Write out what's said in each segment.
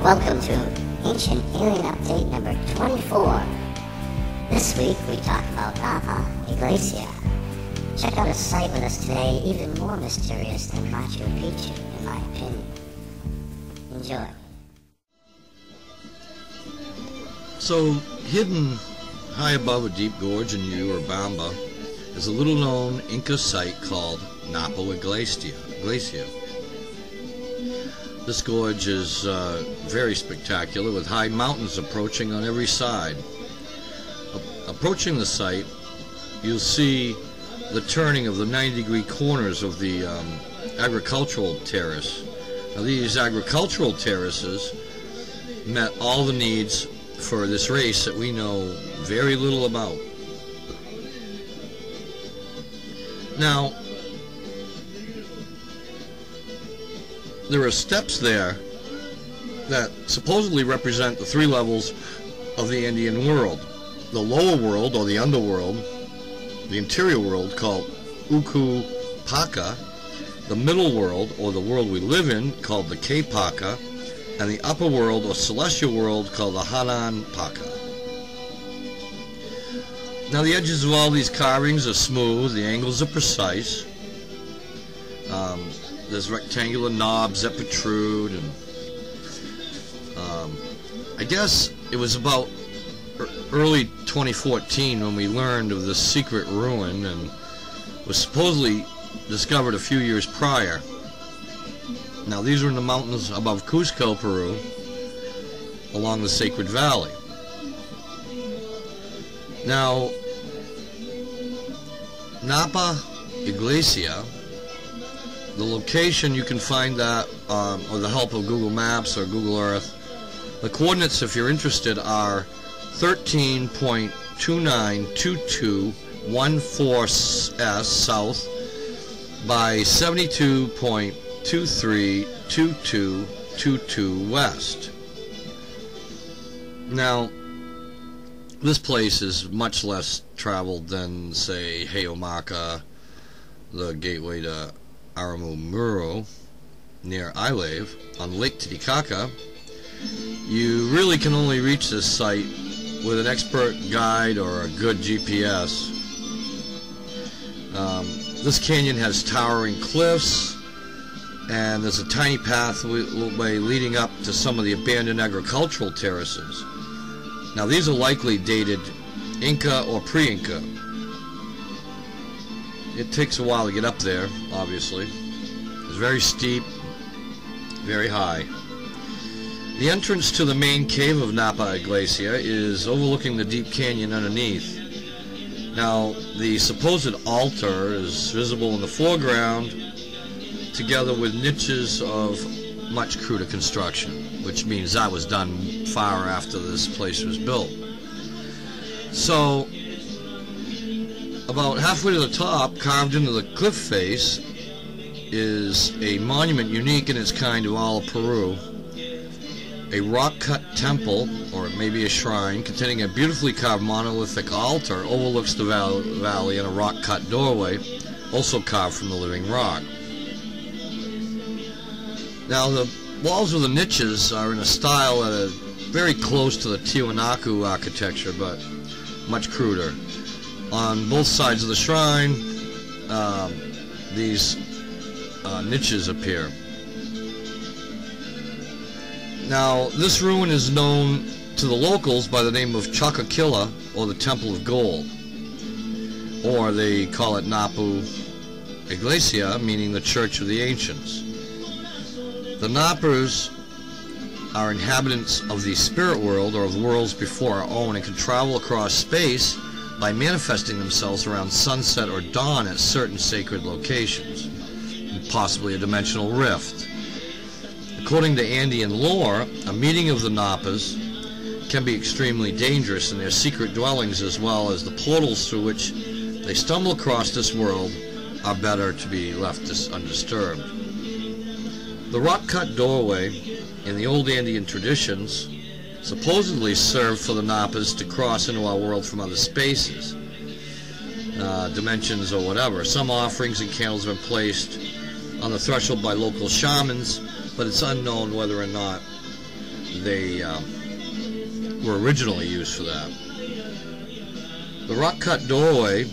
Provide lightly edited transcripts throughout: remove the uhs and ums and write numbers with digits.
Welcome to Ancient Alien Update number 24. This week we talk about Naupa Iglesia. Check out a site with us today even more mysterious than Machu Picchu, in my opinion. Enjoy. So, hidden high above a deep gorge in Urubamba is a little-known Inca site called Naupa Iglesia. This gorge is very spectacular, with high mountains approaching on every side. Approaching the site, you'll see the turning of the 90-degree corners of the agricultural terrace. Now, these agricultural terraces met all the needs for this race that we know very little about. Now, there are steps there that supposedly represent the three levels of the Indian world. The lower world, or the underworld, the interior world, called Uku Paka, the middle world, or the world we live in, called the K-Paka, and the upper world, or celestial world, called the Hanan Paka. Now, the edges of all these carvings are smooth, the angles are precise. There's rectangular knobs that protrude, and I guess it was about early 2014 when we learned of this secret ruin, and was supposedly discovered a few years prior. Now, these are in the mountains above Cusco, Peru, along the Sacred Valley. Now, Naupa Iglesia, the location, you can find that with the help of Google Maps or Google Earth. The coordinates, if you're interested, are 13.292214S south by 72.232222 west. Now, this place is much less traveled than, say, Hayomaka, the gateway to Aramumuro, near Ilave, on Lake Titicaca. You really can only reach this site with an expert guide or a good GPS. This canyon has towering cliffs, and there's a tiny pathway leading up to some of the abandoned agricultural terraces. Now, these are likely dated Inca or pre-Inca. It takes a while to get up there, obviously. It's very steep, very high. The entrance to the main cave of Naupa Iglesia is overlooking the deep canyon underneath. Now, the supposed altar is visible in the foreground, together with niches of much cruder construction, which means that was done far after this place was built. So, about halfway to the top, carved into the cliff face, is a monument unique in its kind to all of Peru. A rock-cut temple, or maybe a shrine, containing a beautifully carved monolithic altar overlooks the valley, and a rock-cut doorway, also carved from the living rock. Now, the walls of the niches are in a style that is very close to the Tiwanaku architecture, but much cruder. On both sides of the shrine, these niches appear. Now, this ruin is known to the locals by the name of Chakakilla, or the Temple of Gold, or they call it Naupa Iglesia, meaning the Church of the Ancients. The Naupas are inhabitants of the spirit world, or of worlds before our own, and can travel across space by manifesting themselves around sunset or dawn at certain sacred locations, and possibly a dimensional rift. According to Andean lore, a meeting of the Naupas can be extremely dangerous, and their secret dwellings, as well as the portals through which they stumble across this world, are better to be left undisturbed. The rock-cut doorway, in the old Andean traditions, supposedly served for the Naupas to cross into our world from other spaces, dimensions or whatever. Some offerings and candles have been placed on the threshold by local shamans, but it's unknown whether or not they were originally used for that. The rock-cut doorway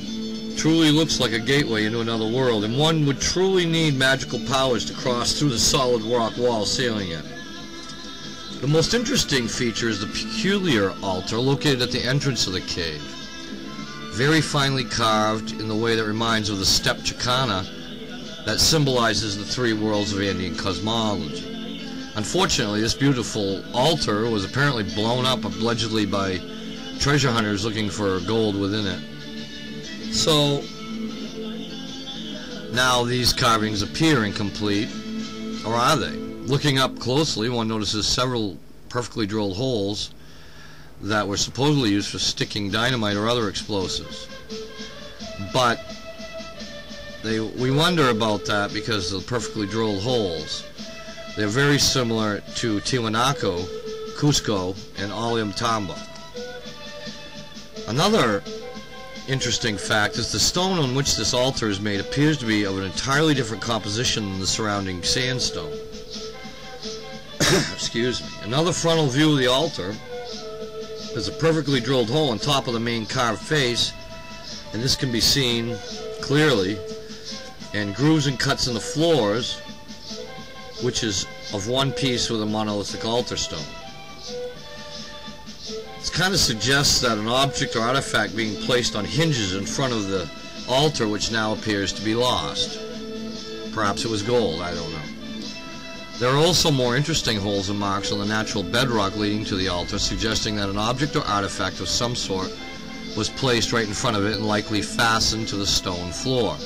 truly looks like a gateway into another world, and one would truly need magical powers to cross through the solid rock wall sealing it. The most interesting feature is the peculiar altar located at the entrance of the cave. Very finely carved in the way that reminds of the step Chicana that symbolizes the three worlds of Andean cosmology. Unfortunately, this beautiful altar was apparently blown up allegedly by treasure hunters looking for gold within it. So now these carvings appear incomplete, or are they? Looking up closely, one notices several perfectly drilled holes that were supposedly used for sticking dynamite or other explosives. But we wonder about that because of the perfectly drilled holes. They're very similar to Tiwanaku, Cusco, and Ollantaytambo. Another interesting fact is the stone on which this altar is made appears to be of an entirely different composition than the surrounding sandstone. Excuse me. Another frontal view of the altar is a perfectly drilled hole on top of the main carved face, and this can be seen clearly, and grooves and cuts in the floors, which is of one piece with a monolithic altar stone. This kind of suggests that an object or artifact being placed on hinges in front of the altar, which now appears to be lost. Perhaps it was gold, I don't know. There are also more interesting holes and marks on the natural bedrock leading to the altar, suggesting that an object or artifact of some sort was placed right in front of it and likely fastened to the stone floor.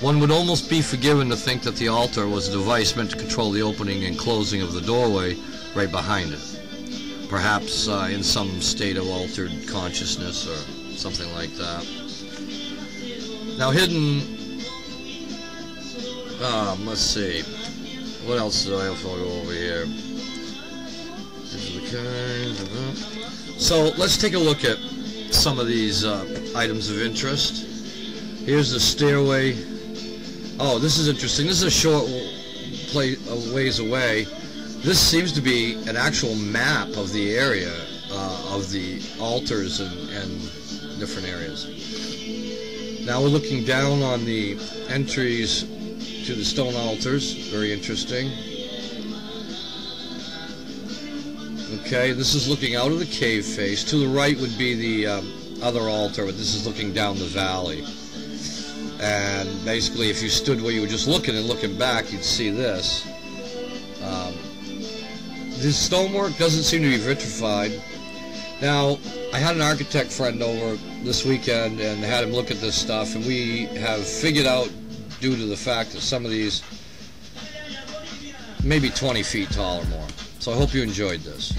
One would almost be forgiven to think that the altar was a device meant to control the opening and closing of the doorway right behind it. Perhaps in some state of altered consciousness or something like that. Now hidden, let's see. What else do I have to go over here? So let's take a look at some of these items of interest. Here's the stairway. Oh, this is interesting. This is a short ways away. This seems to be an actual map of the area of the altars and different areas. Now we're looking down on the entries to the stone altars. Very interesting. Okay, this is looking out of the cave face. To the right would be the other altar, but this is looking down the valley. And basically, if you stood where you were just looking and looking back, you'd see this. This stonework doesn't seem to be vitrified. Now, I had an architect friend over this weekend and had him look at this stuff, and we have figured out, due to the fact that some of these may be 20 feet tall or more. So I hope you enjoyed this.